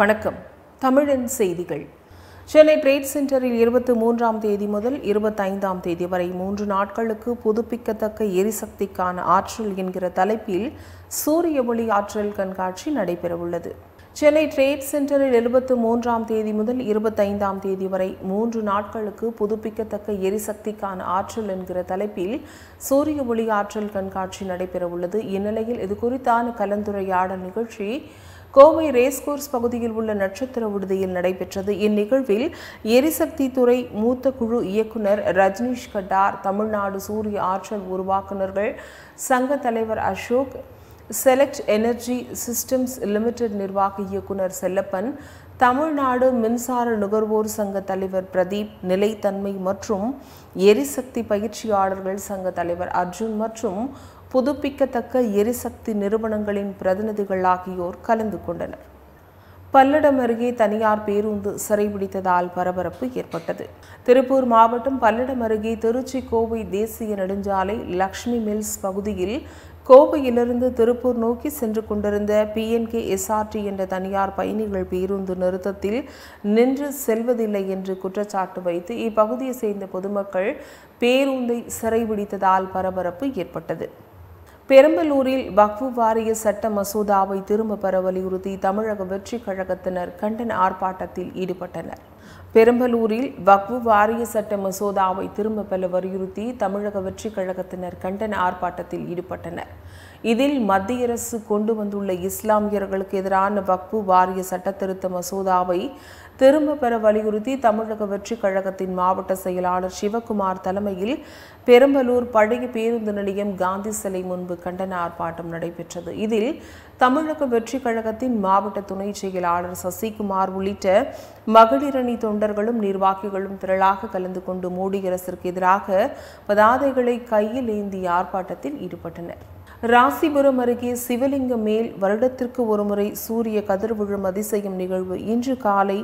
வணக்கம். தமிழின் செய்திகள். சென்னை ட்ரேட் சென்டரில் 23ஆம் தேதி முதல் 25ஆம் தேதி வரை 3 நாட்களுக்கு புதுப்பிக்கத்தக்க எரிசக்திக்கான ஆற்றல் என்கிற தலைப்பில் சூரிய ஒளி ஆற்றல் கண்காட்சி நடைபெறவுள்ளது. சென்னை ட்ரேட் சென்டரில் 23ஆம் தேதி முதல் 25ஆம் தேதி வரை 3 நாட்களுக்கு புதுப்பிக்கத்தக்க எரிசக்திக்கான ஆற்றல் என்கிற தலைப்பில் சூரிய ஒளி ஆற்றல் கண்காட்சி நடைபெறவுள்ளது. இந்நிலையில் இது குறித்தான கலந்துரையாடல் நிகழ்ச்சி கோவை ரேஸ்கோர்ஸ் பகுதியில் உள்ள நட்சத்திர விடுதியில் நடைபெற்றது. இந்நிகழ்வில் எரிசக்தி துறை மூத்த குழு இயக்குநர் ரஜ்னீஷ் கட்டார், தமிழ்நாடு சூரிய ஆற்றல் உருவாக்குநர்கள் சங்க தலைவர் Ashok, select energy systems limited நிர்வாக இயக்குநர் செல்லப்பன், தமிழ்நாடு மின்சார நுகர்வோர் சங்க தலைவர் பிரதீப், நிலைத்தன்மை மற்றும் எரிசக்தி பயிற்சியாளர்கள் சங்க தலைவர் அர்ஜுன் மற்றும் புதுப்பிக்கத்தக்க எரிசக்தி நிறுவனங்களின் பிரதிநிதிகள் ஆகியோர் கலந்து கொண்டனர். பல்லடம் அருகே தனியார் பேருந்து சிறைபிடித்ததால் பரபரப்பு ஏற்பட்டது. திருப்பூர் மாவட்டம் பல்லடம் அருகே திருச்சி கோவை தேசிய நெடுஞ்சாலை லக்ஷ்மி மில்ஸ் பகுதியில் கோவையிலிருந்து திருப்பூர் நோக்கி சென்று கொண்டிருந்த PNK-SRT என்ற தனியார் பயணிகள் பேருந்து நிறுத்தத்தில் நின்று செல்வதில்லை என்று குற்றச்சாட்டு வைத்து இப்பகுதியை சேர்ந்த பொதுமக்கள் பேருந்தை சிறைபிடித்ததால் பரபரப்பு ஏற்பட்டது. பெரம்பலூரில் வக்ஃபு வாரிய சட்ட மசோதாவை திரும்ப பெற வலியுறுத்தி தமிழக வெற்றிக் கழகத்தினர் கண்டன ஆர்ப்பாட்டத்தில் ஈடுபட்டனர். பெரம்பலூரில் வக்ஃபு வாரிய சட்ட மசோதாவை திரும்ப பெற வலியுறுத்தி தமிழக வெற்றிக் கழகத்தினர் கண்டன ஆர்ப்பாட்டத்தில் ஈடுபட்டனர். இதில் மத்திய அரசு கொண்டு வந்துள்ள இஸ்லாமியர்களுக்கு எதிரான வக்ஃபு வாரிய சட்ட திருத்த மசோதாவை திரும்ப பெற வலியுறுத்தி தமிழக வெற்றிக் கழகத்தின் மாவட்ட செயலாளர் சிவகுமார் தலைமையில் பெரம்பலூர் பழைய பேருந்து நிலையம் காந்தி சிலை முன்பு கண்டன ஆர்ப்பாட்டம் நடைபெற்றது. இதில் தமிழக வெற்றிக் கழகத்தின் மாவட்ட துணை செயலாளர் சசிகுமார் உள்ளிட்ட மகளிரணி தொண்டர்களும் நிர்வாகிகளும் திரளாக கலந்து கொண்டு மோடி அரசிற்கு எதிராக பதாதைகளை கையில் ஏந்தி ஆர்ப்பாட்டத்தில் ஈடுபட்டனர். ராசிபுரம் அருகே சிவலிங்கம் மேல் வருடத்திற்கு ஒருமுறை சூரிய கதிர் விழும் அதிசயம் நிகழ்வு இன்று காலை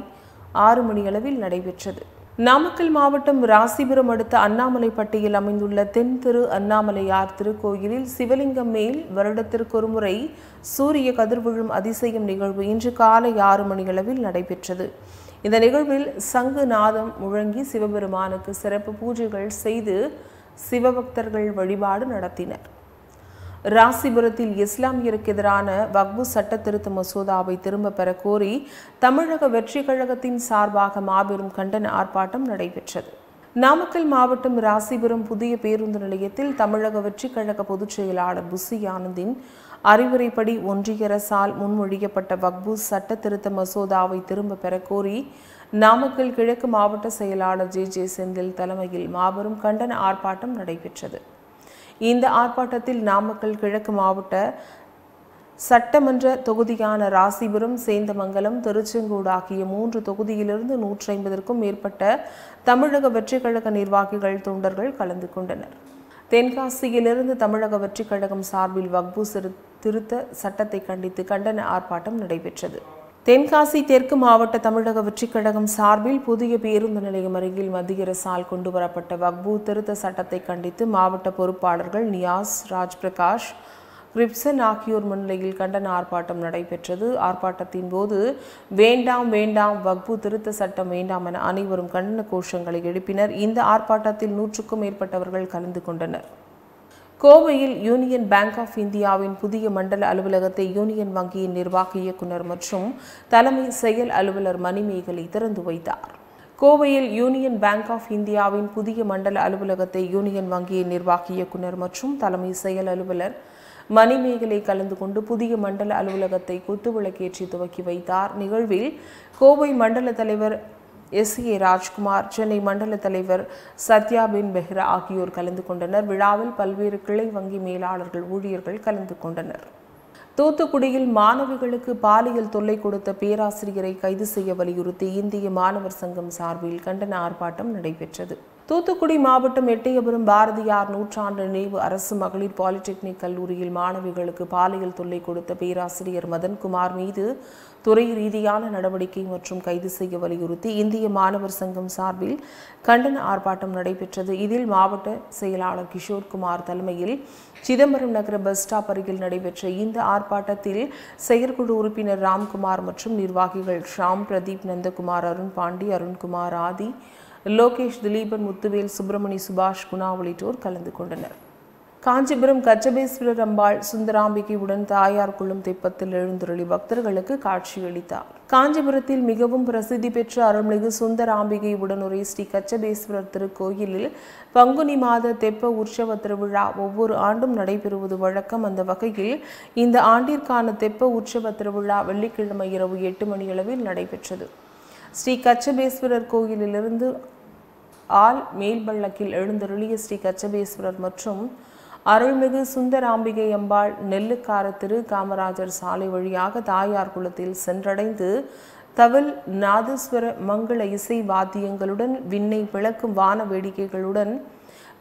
6 மணியளவில் நடைபெற்றது. நாமக்கல் மாவட்டம் ராசிபுரம் அடுத்த அண்ணாமலைப்பட்டியில் அமைந்துள்ள தென் திரு அண்ணாமலையார் திருக்கோயிலில் சிவலிங்கம் மேல் வருடத்திற்கு ஒருமுறை சூரிய கதிர் விழும் அதிசயம் நிகழ்வு இன்று காலை 6 மணியளவில் நடைபெற்றது. இந்த நிகழ்வில் சங்கு நாதம் முழங்கி சிவபெருமானுக்கு சிறப்பு பூஜைகள் செய்து சிவபக்தர்கள் வழிபாடு நடத்தினர். ராசிபுரத்தில் இஸ்லாமியருக்கு எதிரான வக்ஃபு சட்ட திருத்த மசோதாவை திரும்ப பெற கோரி தமிழக வெற்றிக் கழகத்தின் சார்பாக மாபெரும் கண்டன ஆர்ப்பாட்டம் நடைபெற்றது. நாமக்கல் மாவட்டம் ராசிபுரம் புதிய பேருந்து நிலையத்தில் தமிழக வெற்றிக் கழக பொதுச் செயலாளர் புசி ஆனந்தின் அறிவுரைப்படி ஒன்றிய அரசால் முன்மொழியப்பட்ட வக்ஃபு சட்ட திருத்த மசோதாவை திரும்ப பெற கோரி நாமக்கல் கிழக்கு மாவட்ட செயலாளர் ஜே செந்தில் தலைமையில் மாபெரும் கண்டன ஆர்ப்பாட்டம் நடைபெற்றது. இந்த ஆர்ப்பாட்டத்தில் நாமக்கல் கிழக்கு மாவட்ட சட்டமன்ற தொகுதியான ராசிபுரம், சேந்தமங்கலம், திருச்செங்கோடு ஆகிய 3 தொகுதியிலிருந்து 150க்கும் மேற்பட்ட தமிழக வெற்றிக் கழக நிர்வாகிகள் தொண்டர்கள் கலந்து கொண்டனர். தென்காசியிலிருந்து தமிழக வெற்றிக் கழகம் சார்பில் வக்ஃபு திருத்த சட்டத்தை கண்டித்து கண்டன ஆர்ப்பாட்டம் நடைபெற்றது. தென்காசி தெற்கு மாவட்ட தமிழக வெற்றிக் கழகம் சார்பில் புதிய பேருந்து நிலையம் அருகில் மத்திய அரசால் கொண்டு வரப்பட்ட வக்ஃபு திருத்த சட்டத்தை கண்டித்து மாவட்ட பொறுப்பாளர்கள் நியாஸ், ராஜ்பிரகாஷ், கிரிப்சன் ஆகியோர் முன்னிலையில் கண்டன ஆர்ப்பாட்டம் நடைபெற்றது. ஆர்ப்பாட்டத்தின் போது வேண்டாம் வேண்டாம் வக்ஃபு திருத்த சட்டம் வேண்டாம் என அனைவரும் கண்டன கோஷங்களை எழுப்பினர். இந்த ஆர்ப்பாட்டத்தில் 100க்கும் மேற்பட்டவர்கள் கலந்து கொண்டனர். கோவையில் யூனியன் பேங்க் ஆஃப் இந்தியாவின் புதிய மண்டல அலுவலகத்தை யூனியன் வங்கியின் நிர்வாக இயக்குநர் மற்றும் தலைமை செயல் அலுவலர் மணிமேகலை திறந்து வைத்தார். கோவையில் யூனியன் பேங்க் ஆஃப் இந்தியாவின் புதிய மண்டல அலுவலகத்தை யூனியன் வங்கியின் நிர்வாக இயக்குநர் மற்றும் தலைமை செயல் அலுவலர் மணிமேகலை கலந்து கொண்டு புதிய மண்டல அலுவலகத்தை குத்துவிளக்கேற்றி துவக்கி வைத்தார். நிகழ்வில் கோவை மண்டல தலைவர் SA ராஜ்குமார், சென்னை மண்டல தலைவர் சத்யாபின் பெஹ்ரா ஆகியோர் கலந்து கொண்டனர். விழாவில் பல்வேறு கிளை வங்கி மேலாளர்கள், ஊழியர்கள் கலந்து கொண்டனர். தூத்துக்குடியில் மாணவிகளுக்கு பாலியல் தொல்லை கொடுத்த பேராசிரியரை கைது செய்ய வலியுறுத்தி இந்திய மாணவர் சங்கம் சார்பில் கண்டன ஆர்ப்பாட்டம் நடைபெற்றது. தூத்துக்குடி மாவட்டம் எட்டயபுரம் பாரதியார் நூற்றாண்டு நினைவு அரசு மகளிர் பாலிடெக்னிக் கல்லூரியில் மாணவிகளுக்கு பாலியல் தொல்லை கொடுத்த பேராசிரியர் மதன்குமார் மீது துறை ரீதியான நடவடிக்கை மற்றும் கைது செய்ய வலியுறுத்தி இந்திய மாணவர் சங்கம் சார்பில் கண்டன ஆர்ப்பாட்டம் நடைபெற்றது. இதில் மாவட்ட செயலாளர் கிஷோர்குமார் தலைமையில் சிதம்பரம் நகர பஸ் ஸ்டாப் அருகில் நடைபெற்ற இந்த ஆர்ப்பாட்டத்தில் செயற்குழு உறுப்பினர் ராம்குமார் மற்றும் நிர்வாகிகள் ஷாம், பிரதீப், நந்தகுமார், அருண் பாண்டி, அருண்குமார், ஆதி, லோகேஷ், திலீபன், முத்துவேல், சுப்பிரமணி, சுபாஷ், குணா உள்ளிட்டோர் கலந்து கொண்டனர். காஞ்சிபுரம் கச்சபேஸ்வரர் அம்பாள் சுந்தராம்பிகையுடன் தாயார் குளம் தெப்பத்தில் எழுந்தருளி பக்தர்களுக்கு காட்சியளித்தார். காஞ்சிபுரத்தில் மிகவும் பிரசித்தி பெற்ற அருள்மிகு சுந்தராம்பிகை உடனுரை ஸ்ரீ கச்சபேஸ்வரர் திருக்கோயிலில் பங்குனி மாத தெப்ப உற்சவ திருவிழா ஒவ்வொரு ஆண்டும் நடைபெறுவது வழக்கம். அந்த வகையில் இந்த ஆண்டிற்கான தெப்ப உற்சவ திருவிழா வெள்ளிக்கிழமை இரவு 8 மணியளவில் நடைபெற்றது. ஸ்ரீ கச்சபேஸ்வரர் கோயிலிலிருந்து ஆல் மேல்பள்ளக்கில் எழுந்தருளிய ஸ்ரீ கச்சபேஸ்வரர் மற்றும் அருள்மிகு சுந்தராம்பிகை அம்பாள் நெல்லுக்கார திரு காமராஜர் சாலை வழியாக தாயார் குளத்தில் சென்றடைந்து தவில், நாதஸ்வர, மங்கள இசை வாத்தியங்களுடன் விண்ணை விளக்கும் வான வேடிக்கைகளுடன்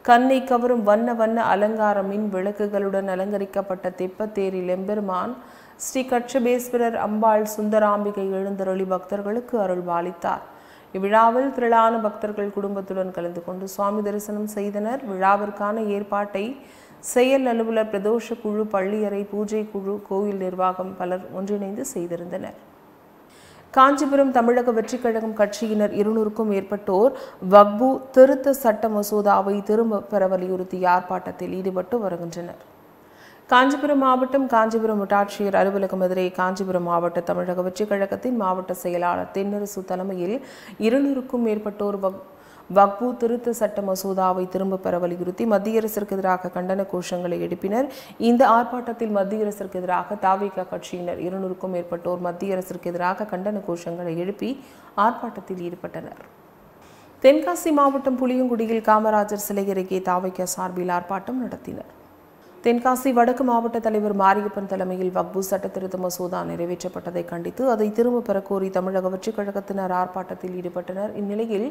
கண்ணை கவரும் வண்ண வண்ண அலங்கார மின் விளக்குகளுடன் அலங்கரிக்கப்பட்ட தெப்பத்தேரில் எம்பெருமான் ஸ்ரீ கச்சபேஸ்வரர் அம்பாள் சுந்தராம்பிகை எழுந்தருளி பக்தர்களுக்கு அருள்பாலித்தார். இவ்விழாவில் திரளான பக்தர்கள் குடும்பத்துடன் கலந்து கொண்டு சுவாமி தரிசனம் செய்தனர். விழாவிற்கான ஏற்பாட்டை செயல் அலுவலர், பிரதோஷ குழு, பள்ளியறை, பூஜை குழு, கோயில் நிர்வாகம் பலர் ஒன்றிணைந்து செய்திருந்தனர். காஞ்சிபுரம் தமிழக வெற்றிக் கழகம் கட்சியினர் 200க்கும் மேற்பட்டோர் வக்பு திருத்த சட்ட மசோதாவை திரும்ப பெற வலியுறுத்தி ஆர்ப்பாட்டத்தில் ஈடுபட்டு வருகின்றனர். காஞ்சிபுரம் மாவட்டம் காஞ்சிபுரம் வட்டாட்சியர் அலுவலகம் எதிரே காஞ்சிபுரம் மாவட்ட தமிழக வெற்றிக் கழகத்தின் மாவட்ட செயலாளர் தென்னரசு தலைமையில் 200க்கும் மேற்பட்டோர் வக்பு திருத்த சட்ட மசோதாவை திரும்ப பெற வலியுறுத்தி மத்திய அரசிற்கு எதிராக கண்டன கோஷங்களை எழுப்பினர். இந்த ஆர்ப்பாட்டத்தில் மத்திய அரசிற்கு எதிராக தாவேகா கட்சியினர் 200க்கும் மேற்பட்டோர் மத்திய அரசிற்கு எதிராக கண்டன கோஷங்களை எழுப்பி ஆர்ப்பாட்டத்தில் ஈடுபட்டனர். தென்காசி மாவட்டம் புளியங்குடியில் காமராஜர் சிலை அருகே தாவேகா சார்பில் ஆர்ப்பாட்டம் நடத்தினர். தென்காசி வடக்கு மாவட்ட தலைவர் மாரியப்பன் தலைமையில் வக்பு சட்ட திருத்த மசோதா நிறைவேற்றப்பட்டதை கண்டித்து அதை திரும்ப பெறக்கோரி தமிழக வெற்றிக் கழகத்தினர் ஆர்ப்பாட்டத்தில் ஈடுபட்டனர். இந்நிலையில்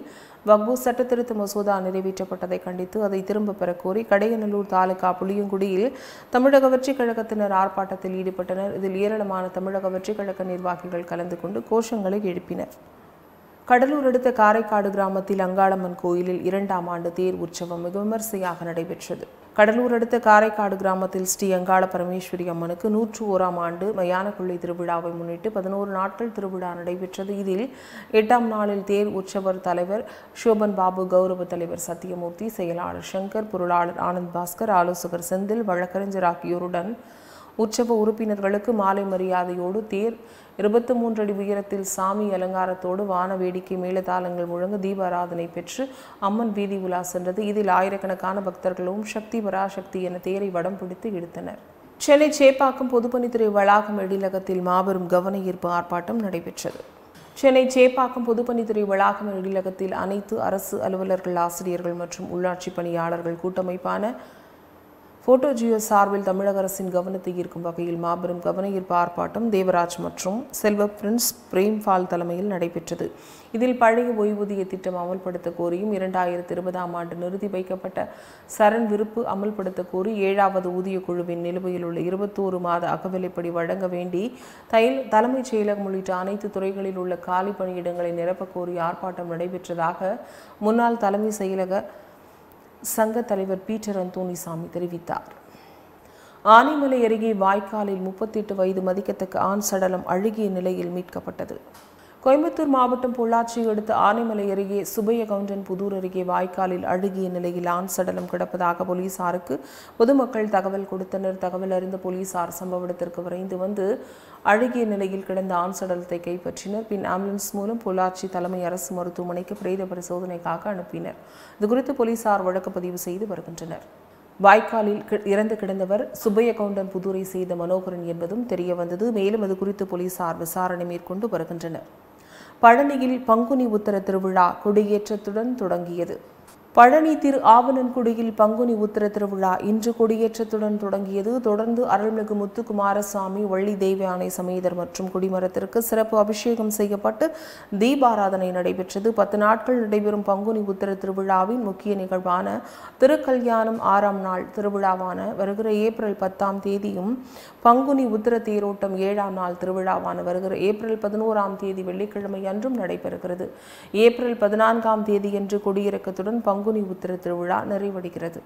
வக்பு சட்ட திருத்த மசோதா நிறைவேற்றப்பட்டதை கண்டித்து அதை திரும்ப பெறக்கோரி கடையநல்லூர் தாலுகா புளியங்குடியில் தமிழக வெற்றிக் கழகத்தினர் ஆர்ப்பாட்டத்தில் ஈடுபட்டனர். இதில் ஏராளமான தமிழக வெற்றிக் கழக நிர்வாகிகள் கலந்து கொண்டு கோஷங்களை எழுப்பினர். கடலூர் அடுத்த காரைக்காடு கிராமத்தில் அங்காளம்மன் கோயிலில் 2ஆம் ஆண்டு தேர் உற்சவம் மிக விமர்சையாக நடைபெற்றது. கடலூர் அடுத்த காரைக்காடு கிராமத்தில் ஸ்ரீ அங்காள பரமேஸ்வரி அம்மனுக்கு 101ஆம் ஆண்டு மயான கொள்ளை திருவிழாவை முன்னிட்டு 11 நாட்கள் திருவிழா நடைபெற்றது. இதில் 8ஆம் நாளில் தேர் உற்சவர் தலைவர் ஷோபன் பாபு, கௌரவ தலைவர் சத்தியமூர்த்தி, செயலாளர் சங்கர், பொருளாளர் ஆனந்த் பாஸ்கர், ஆலோசகர் செந்தில், வழக்கறிஞர் ஆகியோருடன் உற்சவ உறுப்பினர்களுக்கு மாலை மரியாதையோடு தேர் 23 அடி உயரத்தில் சாமி அலங்காரத்தோடு வான வேடிக்கை மேளதாளங்கள் முழங்க தீபாராதனை பெற்று அம்மன் வீதி உலா சென்றது. இதில் ஆயிரக்கணக்கான பக்தர்களும் சக்தி பராசக்தி என தேரை வடம் பிடித்து இழுத்தனர். சென்னை சேப்பாக்கம் பொதுப்பணித்துறை வளாகம் எழிலகத்தில் மாபெரும் கவன ஈர்ப்பு ஆர்ப்பாட்டம் நடைபெற்றது. சென்னை சேப்பாக்கம் பொதுப்பணித்துறை வளாகம் எழிலகத்தில் அனைத்து அரசு அலுவலர்கள், ஆசிரியர்கள் மற்றும் உள்ளாட்சி பணியாளர்கள் கூட்டமைப்பான போட்டோஜியோ சார்பில் தமிழக அரசின் கவனத்தை ஈர்க்கும் வகையில் மாபெரும் கவன ஈர்ப்பு ஆர்ப்பாட்டம் தேவராஜ் மற்றும் செல்வ பிரின்ஸ் பிரேம்பால் தலைமையில் நடைபெற்றது. இதில் பழைய ஓய்வூதிய திட்டம் அமல்படுத்த கோரியும் 2020ஆம் ஆண்டு நிறுத்தி வைக்கப்பட்ட சரண் விருப்பு அமல்படுத்த கோரி 7வது ஊதிய குழுவின் நிலுவையில் உள்ள 21 மாத அகவிலைப்படி வழங்க வேண்டி தலைமைச் செயலகம் உள்ளிட்ட அனைத்து துறைகளில் உள்ள காலி பணியிடங்களை நிரப்ப கோரி ஆர்ப்பாட்டம் நடைபெற்றதாக முன்னாள் தலைமை செயலக சங்க தலைவர் பீட்டர் அந்தோனிசாமி தெரிவித்தார். ஆனைமலை அருகே வாய்க்காலில் 38 வயது மதிக்கத்தக்க ஆண் சடலம் அழுகிய நிலையில் மீட்கப்பட்டது. கோயம்புத்தூர் மாவட்டம் பொள்ளாச்சி அடுத்த ஆனைமலை அருகே சுபையகவுண்டன் புதூர் அருகே வாய்க்காலில் அழுகிய நிலையில் ஆண் சடலம் கிடப்பதாக போலீசாருக்கு பொதுமக்கள் தகவல் கொடுத்தனர். தகவல் அறிந்த போலீசார் சம்பவ இடத்திற்கு விரைந்து வந்து அழுகிய நிலையில் கிடந்த ஆண் சடலத்தை கைப்பற்றினர். பின் ஆம்புலன்ஸ் மூலம் பொள்ளாச்சி தலைமை அரசு மருத்துவமனைக்கு பிரேத பரிசோதனைக்காக அனுப்பினர். இதுகுறித்து போலீசார் வழக்கு பதிவு செய்து வருகின்றனர். வாய்க்காலில் இறந்து கிடந்தவர் சுப்பையகவுண்டன் புதூரை செய்த மனோகரன் என்பதும் தெரியவந்தது. மேலும் அது குறித்து போலீசார் விசாரணை மேற்கொண்டு வருகின்றனர். பழனியில் பங்குனி உத்தர திருவிழா கொடியேற்றத்துடன் தொடங்கியது. பழனி திரு ஆவணன்குடியில் பங்குனி உத்திர திருவிழா இன்று கொடியேற்றத்துடன் தொடங்கியது. தொடர்ந்து அருள்மிகு முத்துக்குமாரசுவாமி, வள்ளி தெய்வானை சமேதர் மற்றும் குடிமரத்திற்கு சிறப்பு அபிஷேகம் செய்யப்பட்டு தீபாராதனை நடைபெற்றது. 10 நாட்கள் நடைபெறும் பங்குனி உத்திர திருவிழாவின் முக்கிய நிகழ்வான திருக்கல்யாணம் 6ஆம் நாள் திருவிழாவான வருகிற ஏப்ரல் 10ஆம் தேதியும், பங்குனி உத்திர தேரோட்டம் 7ஆம் நாள் திருவிழாவான வருகிற ஏப்ரல் 11ஆம் தேதி வெள்ளிக்கிழமை அன்றும் நடைபெறுகிறது. ஏப்ரல் 14ஆம் தேதியன்று கொடியிறக்கத்துடன் பங்குனி உத்திர திருவிழா நிறைவடைகிறது.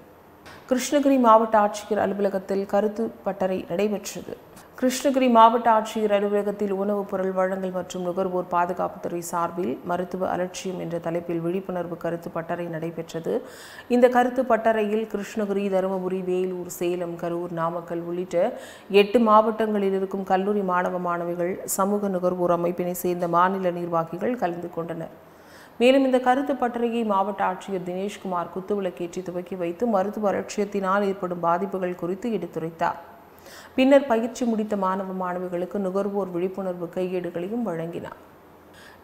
கிருஷ்ணகிரி மாவட்ட ஆட்சியர் அலுவலகத்தில் கருத்து பட்டறை நடைபெற்றது. கிருஷ்ணகிரி மாவட்ட ஆட்சியர் அலுவலகத்தில் உணவுப் பொருள் வழங்கல் மற்றும் நுகர்வோர் பாதுகாப்புத்துறை சார்பில் மருத்துவ அலட்சியம் என்ற தலைப்பில் விழிப்புணர்வு கருத்து பட்டறை நடைபெற்றது. இந்த கருத்து பட்டறையில் கிருஷ்ணகிரி, தருமபுரி, வேலூர், சேலம், கரூர், நாமக்கல் உள்ளிட்ட 8 மாவட்டங்களில் இருக்கும் கல்லூரி மாணவ மாணவிகள், சமூக நுகர்வோர் அமைப்பினை சேர்ந்த மாநில நிர்வாகிகள் கலந்து கொண்டனர். மேலும் இந்த கருத்து பட்டறையை மாவட்ட ஆட்சியர் தினேஷ்குமார் குத்துவிளக்கேற்றி துவக்கி வைத்து மருத்துவ அலட்சியத்தினால் ஏற்படும் பாதிப்புகள் குறித்து எடுத்துரைத்தார். பின்னர் பயிற்சி முடித்த மாணவ மாணவிகளுக்கு நுகர்வோர் விழிப்புணர்வு கையேடுகளையும் வழங்கினார்.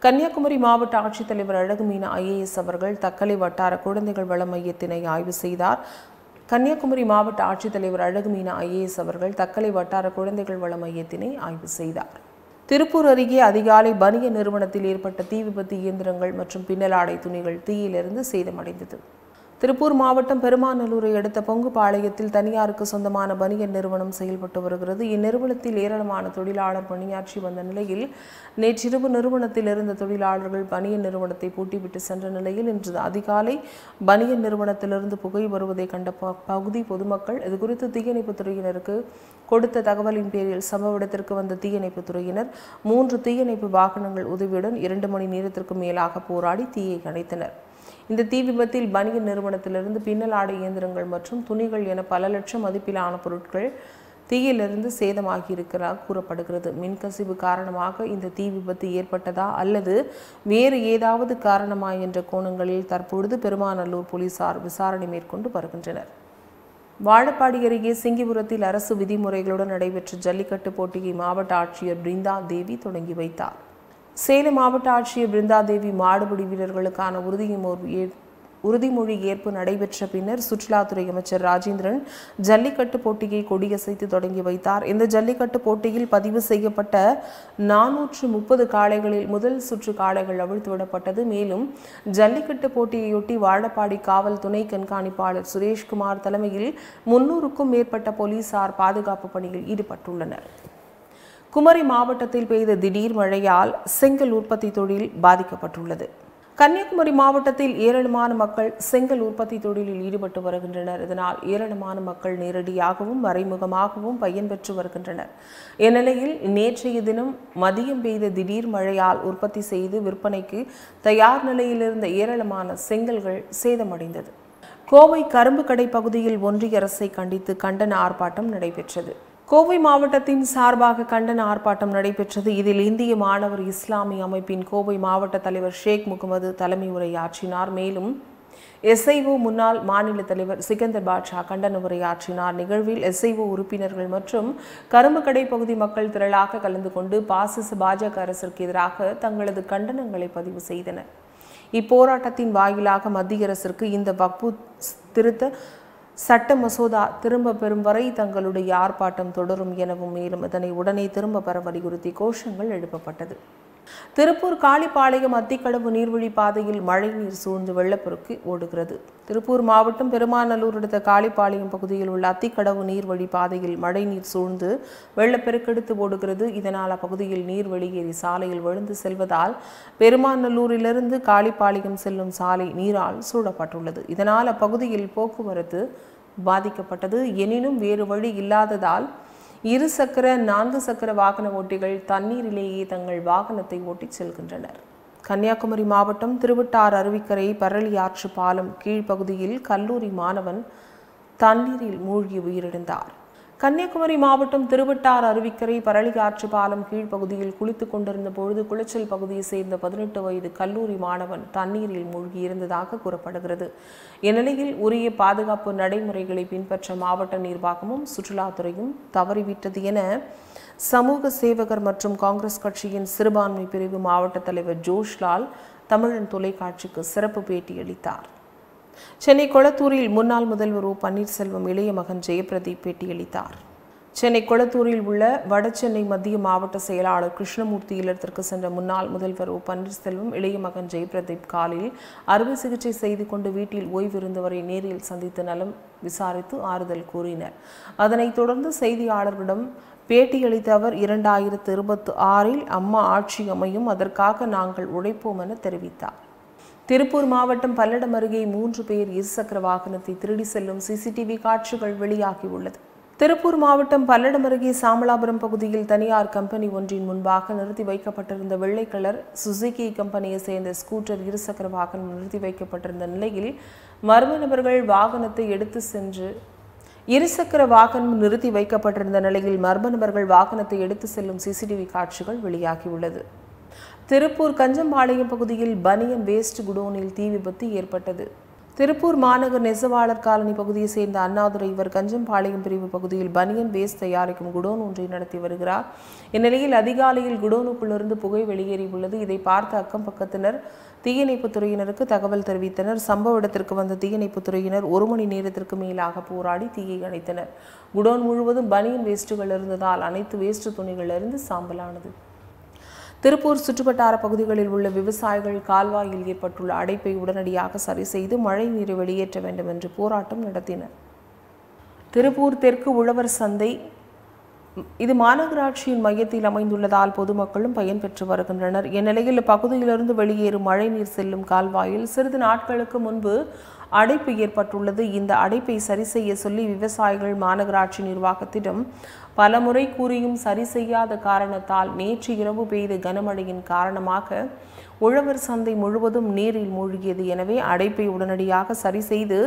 கன்னியாகுமரி மாவட்ட ஆட்சித்தலைவர் அழகுமீனா IAS அவர்கள் தக்கலை வட்டார குழந்தைகள் வள மையத்தினை ஆய்வு செய்தார். கன்னியாகுமரி மாவட்ட ஆட்சித்தலைவர் அழகுமீனா IAS அவர்கள் தக்கலை வட்டார குழந்தைகள் வள மையத்தினை ஆய்வு செய்தார். திருப்பூர் அருகே அதிகாலை பனியன் நிறுவனத்தில் ஏற்பட்ட தீ விபத்து இயந்திரங்கள் மற்றும் பின்னலாடை துணிகள் தீயிலிருந்து சேதமடைந்தது. திருப்பூர் மாவட்டம் பெருமாநல்லூரை அடுத்த பொங்குபாளையத்தில் தனியாருக்கு சொந்தமான பனியன் நிறுவனம் செயல்பட்டு வருகிறது. இந்நிறுவனத்தில் ஏராளமான தொழிலாளர் பணியாற்றி வந்த நிலையில் நேற்றிரவு நிறுவனத்தில் இருந்த தொழிலாளர்கள் பனியன் நிறுவனத்தை பூட்டிவிட்டு சென்ற நிலையில் இன்று அதிகாலை பனியன் நிறுவனத்திலிருந்து புகை வருவதை கண்ட பகுதி பொதுமக்கள் இதுகுறித்து தீயணைப்புத் துறையினருக்கு கொடுத்த தகவலின் பேரில் சம்பவ இடத்திற்கு வந்த தீயணைப்புத் துறையினர் 3 தீயணைப்பு வாகனங்கள் உதவியுடன் 2 மணி நேரத்திற்கு மேலாக போராடி தீயை அணைத்தனர். இந்த தீ விபத்தில் பனியன் நிறுவனத்திலிருந்து பின்னல் ஆடை இயந்திரங்கள் மற்றும் துணிகள் என பல லட்சம் மதிப்பிலான பொருட்கள் தீயிலிருந்து சேதமாகியிருக்கிறார் கூறப்படுகிறது. மின்கசிவு காரணமாக இந்த தீ விபத்து ஏற்பட்டதா அல்லது வேறு ஏதாவது காரணமா என்ற கோணங்களில் தற்பொழுது பெருமாநல்லூர் போலீசார் விசாரணை மேற்கொண்டு வருகின்றனர். வாழப்பாடி அருகே சிங்கிபுரத்தில் அரசு விதிமுறைகளுடன் நடைபெற்ற ஜல்லிக்கட்டு போட்டியை மாவட்ட ஆட்சியர் பிருந்தா தேவி தொடங்கி வைத்தார். சேலம் மாவட்ட ஆட்சியர் பிருந்தா தேவி மாடுபிடி வீரர்களுக்கான உறுதிமொழி ஏற்பு நடைபெற்ற பின்னர் சுற்றுலாத்துறை அமைச்சர் ராஜேந்திரன் ஜல்லிக்கட்டு போட்டியை கொடியசைத்து தொடங்கி வைத்தார். இந்த ஜல்லிக்கட்டு போட்டியில் பதிவு செய்யப்பட்ட 430 காளைகளில் முதல் சுற்று காளைகள் அவிழ்த்துவிடப்பட்டது. மேலும் ஜல்லிக்கட்டு போட்டியையொட்டி வாழப்பாடி காவல் துணை கண்காணிப்பாளர் சுரேஷ்குமார் தலைமையில் 300க்கும் மேற்பட்ட போலீசார் பாதுகாப்பு பணியில் ஈடுபட்டுள்ளனர். குமரி மாவட்டத்தில் பெய்த திடீர் மழையால் செங்கல் உற்பத்தி தொழில் பாதிக்கப்பட்டுள்ளது. கன்னியாகுமரி மாவட்டத்தில் ஏராளமான மக்கள் செங்கல் உற்பத்தி தொழிலில் ஈடுபட்டு வருகின்றனர். இதனால் ஏராளமான மக்கள் நேரடியாகவும் மறைமுகமாகவும் பயன்பெற்று வருகின்றனர். இந்நிலையில் நேற்றைய தினம் மதியம் பெய்த திடீர் மழையால் உற்பத்தி செய்து விற்பனைக்கு தயார் நிலையில் இருந்த ஏராளமான செங்கல்கள் சேதமடைந்தது. கோவை கரும்பு கடை பகுதியில் ஒன்றிய அரசை கண்டித்து கண்டன ஆர்ப்பாட்டம் நடைபெற்றது. கோவை மாவட்டத்தின் சார்பாக கண்டன ஆர்ப்பாட்டம் நடைபெற்றது. இதில் இந்திய மாணவர் இஸ்லாமிய அமைப்பின் கோவை மாவட்ட தலைவர் ஷேக் முகமது தலைமை உரையாற்றினார். மேலும் SIO முன்னாள் மாநில தலைவர் சிகந்தர் பாட்ஷா கண்டன உரையாற்றினார். நிகழ்வில் SIO உறுப்பினர்கள் மற்றும் கரும்பு கடை பகுதி மக்கள் திரளாக கலந்து கொண்டு பாஜக அரசிற்கு எதிராக தங்களது கண்டனங்களை பதிவு செய்தனர். இப்போராட்டத்தின் வாயிலாக மத்திய அரசிற்கு இந்த வக்ஃபு திருத்த சட்ட மசோதா திரும்ப பெறும் வரை தங்களுடைய ஆர்ப்பாட்டம் தொடரும் எனவும் மேலும் இதனை உடனே திரும்ப பெற வலியுறுத்தி கோஷங்கள் எழுப்பப்பட்டது. திருப்பூர் காளிப்பாளையம் அத்திக்கடவு நீர்வழி பாதையில் மழைநீர் சூழ்ந்து வெள்ளப்பெருக்கு ஓடுகிறது. திருப்பூர் மாவட்டம் பெருமாநல்லூர் அடுத்த காளிப்பாளையம் பகுதியில் உள்ள அத்திக்கடவு நீர்வழி பாதையில் மழைநீர் சூழ்ந்து வெள்ளப்பெருக்கெடுத்து ஓடுகிறது. இதனால் அப்பகுதியில் நீர் வெளியேறி சாலையில் விழுந்து செல்வதால் பெருமாநல்லூரிலிருந்து காளிப்பாளையம் செல்லும் சாலை நீரால் சூழப்பட்டுள்ளது. இதனால் அப்பகுதியில் போக்குவரத்து பாதிக்கப்பட்டது. எனினும் வேறு வழி இல்லாததால் 2 சக்கர 4 சக்கர வாகன ஓட்டிகள் தண்ணீரிலேயே தங்கள் வாகனத்தை ஓட்டிச் செல்கின்றனர். கன்னியாகுமரி மாவட்டம் திருவட்டார் அருவிக்கரை பரளியாற்று பாலம் கீழ்ப்பகுதியில் கல்லூரி மாணவன் தண்ணீரில் மூழ்கி உயிரிழந்தார். கன்னியாகுமரி மாவட்டம் திருவட்டார் அருவிக்கரை பரளியாற்று பாலம் கீழ்ப்பகுதியில் குளித்துக் கொண்டிருந்த பொழுது குளச்சல் பகுதியை சேர்ந்த 18 வயது கல்லூரி மாணவன் தண்ணீரில் மூழ்கி இருந்ததாக கூறப்படுகிறது. இந்நிலையில் உரிய பாதுகாப்பு நடைமுறைகளை பின்பற்ற மாவட்ட நிர்வாகமும் சுற்றுலாத்துறையும் தவறிவிட்டது என சமூக சேவகர் மற்றும் காங்கிரஸ் கட்சியின் சிறுபான்மை பிரிவு மாவட்ட தலைவர் ஜோஷ்லால் தமிழன் தொலைக்காட்சிக்கு சிறப்பு பேட்டியளித்தார். சென்னை கொளத்தூரில் முன்னாள் முதல்வர் ஓ பன்னீர்செல்வம் இளைய மகன் ஜெயபிரதீப் பேட்டியளித்தார். சென்னை கொளத்தூரில் உள்ள வடசென்னை மத்திய மாவட்ட செயலாளர் கிருஷ்ணமூர்த்தி இல்லத்திற்கு சென்ற முன்னாள் முதல்வர் ஓ பன்னீர்செல்வம் இளைய மகன் ஜெயபிரதீப் காலில் அறுவை சிகிச்சை செய்து கொண்டு வீட்டில் ஓய்விருந்தவரை நேரில் சந்தித்து நலம் விசாரித்து ஆறுதல் கூறினர். அதனைத் தொடர்ந்து செய்தியாளர்களிடம் பேட்டியளித்த அவர் 2026 அம்மா ஆட்சி அமையும், அதற்காக நாங்கள் உழைப்போம் என தெரிவித்தார். திருப்பூர் மாவட்டம் பல்லடம் அருகே 3 பேர் இருசக்கர வாகனத்தை திருடி செல்லும் சிசிடிவி காட்சிகள் வெளியாகியுள்ளது. திருப்பூர் மாவட்டம் பல்லடம் அருகே சாமலாபுரம் பகுதியில் தனியார் கம்பெனி ஒன்றின் முன்பாக நிறுத்தி வைக்கப்பட்டிருந்த வெள்ளை கலர் சுசுகி கம்பெனியை சேர்ந்த ஸ்கூட்டர் இருசக்கர வாகனம் நிறுத்தி வைக்கப்பட்டிருந்த நிலையில் மர்ம நபர்கள் வாகனத்தை எடுத்து சென்று இருசக்கர வாகனம் நிறுத்தி வைக்கப்பட்டிருந்த நிலையில் மர்ம நபர்கள் வாகனத்தை எடுத்து செல்லும் சிசிடிவி காட்சிகள் வெளியாகியுள்ளது. திருப்பூர் கஞ்சம்பாளையம் பகுதியில் பனியன் வேஸ்ட் குடோனில் தீ விபத்து ஏற்பட்டது. திருப்பூர் மாநகர் நெசவாளர் காலனி பகுதியை சேர்ந்த அண்ணாதுரை இவர் கஞ்சம்பாளையம் பிரிவு பகுதியில் பனியன் வேஸ்ட் தயாரிக்கும் குடோன் ஒன்றை நடத்தி வருகிறார். இந்நிலையில் அதிகாலையில் குடோனுக்குள்ளிருந்து புகை வெளியேறியுள்ளது. இதை பார்த்த அக்கம் பக்கத்தினர் தீயணைப்புத் துறையினருக்கு தகவல் தெரிவித்தனர். சம்பவ இடத்திற்கு வந்த தீயணைப்புத் துறையினர் 1 மணி நேரத்திற்கு மேலாக போராடி தீயை அணைத்தனர். குடோன் முழுவதும் பனியன் வேஸ்ட்டுகள் இருந்ததால் அனைத்து வேஸ்ட் துணிகளிலிருந்து சாம்பலானது. திருப்பூர் சுற்றுவட்டார பகுதிகளில் உள்ள விவசாயிகள் கால்வாயில் ஏற்பட்டுள்ள அடைப்பை உடனடியாக சரி செய்து மழை நீரை வெளியேற்ற வேண்டும் என்று போராட்டம் நடத்தினர். திருப்பூர் தெற்கு உழவர் சந்தை இது மாநகராட்சியின் மையத்தில் அமைந்துள்ளதால் பொதுமக்களும் பயன்பெற்று வருகின்றனர். இந்நிலையில் பகுதியிலிருந்து வெளியேறும் மழைநீர் செல்லும் கால்வாயில் சிறிது நாட்களுக்கு முன்பு அடைப்பு ஏற்பட்டுள்ளது. இந்த அடைப்பை சரி செய்ய சொல்லி விவசாயிகள் மாநகராட்சி நிர்வாகத்திடம் பலமுறை கூறியும் சரி செய்யாத காரணத்தால் நேற்று இரவு பெய்த கனமழையின் காரணமாக உழவர் சந்தை முழுவதும் நீரில் மூழ்கியது. எனவே அடைப்பை உடனடியாக சரி செய்து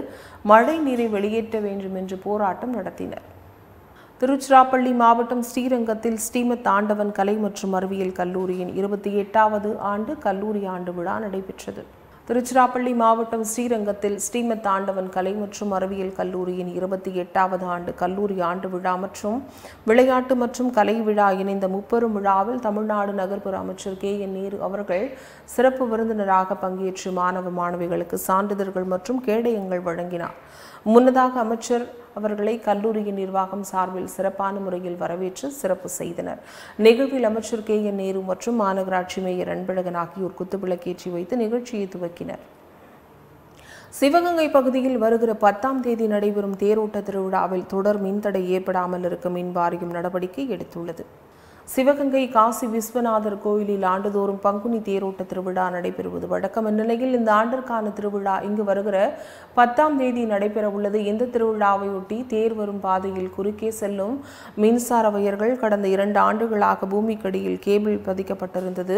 மழை நீரை வெளியேற்ற வேண்டும் என்று போராட்டம் நடத்தினர். திருச்சிராப்பள்ளி மாவட்டம் ஸ்ரீரங்கத்தில் ஸ்ரீமத் ஆண்டவன் கலை மற்றும் அறிவியல் கல்லூரியின் 28வது ஆண்டு கல்லூரி ஆண்டு விழா நடைபெற்றது. திருச்சிராப்பள்ளி மாவட்டம் ஸ்ரீரங்கத்தில் ஸ்ரீமத் ஆண்டவன் கலை மற்றும் அறிவியல் கல்லூரியின் 28வது ஆண்டு கல்லூரி ஆண்டு விழா மற்றும் விளையாட்டு மற்றும் கலை விழா இணைந்த முப்பெரும் விழாவில் தமிழ்நாடு நகர்ப்புற அமைச்சர் KN நேரு அவர்கள் சிறப்பு விருந்தினராக பங்கேற்று மாணவ மாணவிகளுக்கு சான்றிதழ்கள் மற்றும் கேடயங்கள் வழங்கினார். முன்னதாக அமைச்சர் அவர்களை கல்லூரியின் நிர்வாகம் சார்பில் சிறப்பான முறையில் வரவேற்று சிறப்பு செய்தனர். நிகழ்வில் அமைச்சர் KN நேரு மற்றும் மாநகராட்சி மேயர் அன்பழகன் ஆகியோர் குத்துவிளக்கேற்றி வைத்து நிகழ்ச்சியை துவக்கினர். சிவகங்கை பகுதியில் வருகிற 10ஆம் தேதி நடைபெறும் தேரோட்ட திருவிழாவில் தொடர் மின்தடை ஏற்படாமல் இருக்க மின் வாரியம் நடவடிக்கை எடுத்துள்ளது. சிவகங்கை காசி விஸ்வநாதர் கோயிலில் ஆண்டுதோறும் பங்குனி தேரோட்ட திருவிழா நடைபெறுவது வழக்கம். இந்நிலையில் இந்த ஆண்டிற்கான திருவிழா இங்கு வருகிற 10ஆம் தேதி நடைபெற உள்ளது. இந்த திருவிழாவையொட்டி தேர் வரும் பாதையில் குறுக்கே செல்லும் மின்சார வயர்கள் கடந்த 2 ஆண்டுகளாக பூமிக்கடியில் கேபிள் பதிக்கப்பட்டிருந்தது.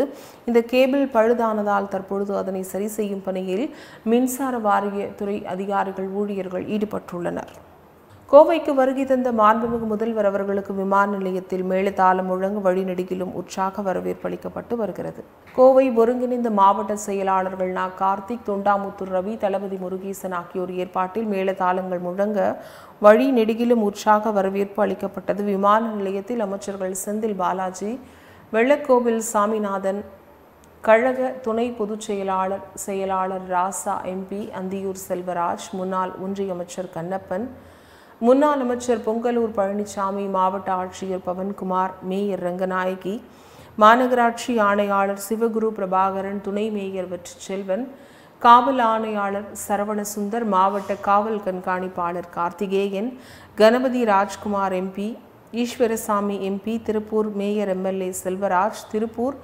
இந்த கேபிள் பழுதானதால் தற்பொழுது அதனை சரி செய்யும் பணியில் மின்சார வாரியத்துறை அதிகாரிகள் ஊழியர்கள் ஈடுபட்டுள்ளனர். கோவைக்கு வருகை தந்த மாண்புமிகு முதல்வர் அவர்களுக்கு விமான நிலையத்தில் மேளதாளம் முழங்க வழிநெடுகிலும் உற்சாக வரவேற்பு அளிக்கப்பட்டு வருகிறது. கோவை ஒருங்கிணைந்த மாவட்ட செயலாளர்கள் கார்த்திக், தொண்டாமுத்தூர் ரவி, தளபதி முருகேசன் ஆகியோர் ஏற்பாட்டில் மேளதாளங்கள் முழங்க வழி நெடுகிலும் உற்சாக வரவேற்பு அளிக்கப்பட்டது. விமான நிலையத்தில் அமைச்சர்கள் செந்தில் பாலாஜி, வெள்ளக்கோவில் சாமிநாதன், கழக துணை பொதுச் செயலாளர் ராசா MP, அந்தியூர் செல்வராஜ், முன்னாள் ஒன்றிய அமைச்சர் கண்ணப்பன், முன்னாள் அமைச்சர் பொங்கலூர் பழனிசாமி, மாவட்ட ஆட்சியர் பவன்குமார், மேயர் ரங்கநாயகி, மாநகராட்சி ஆணையாளர் சிவகுரு பிரபாகரன், துணை மேயர் வெற்றிச்செல்வன், காவல் ஆணையாளர் சரவணசுந்தர், மாவட்ட காவல் கண்காணிப்பாளர் Karthikeyan, Ganapathi Rajkumar MP, Eswarasamy MP, Tiruppur mayor MLA Selvaraj, Tiruppur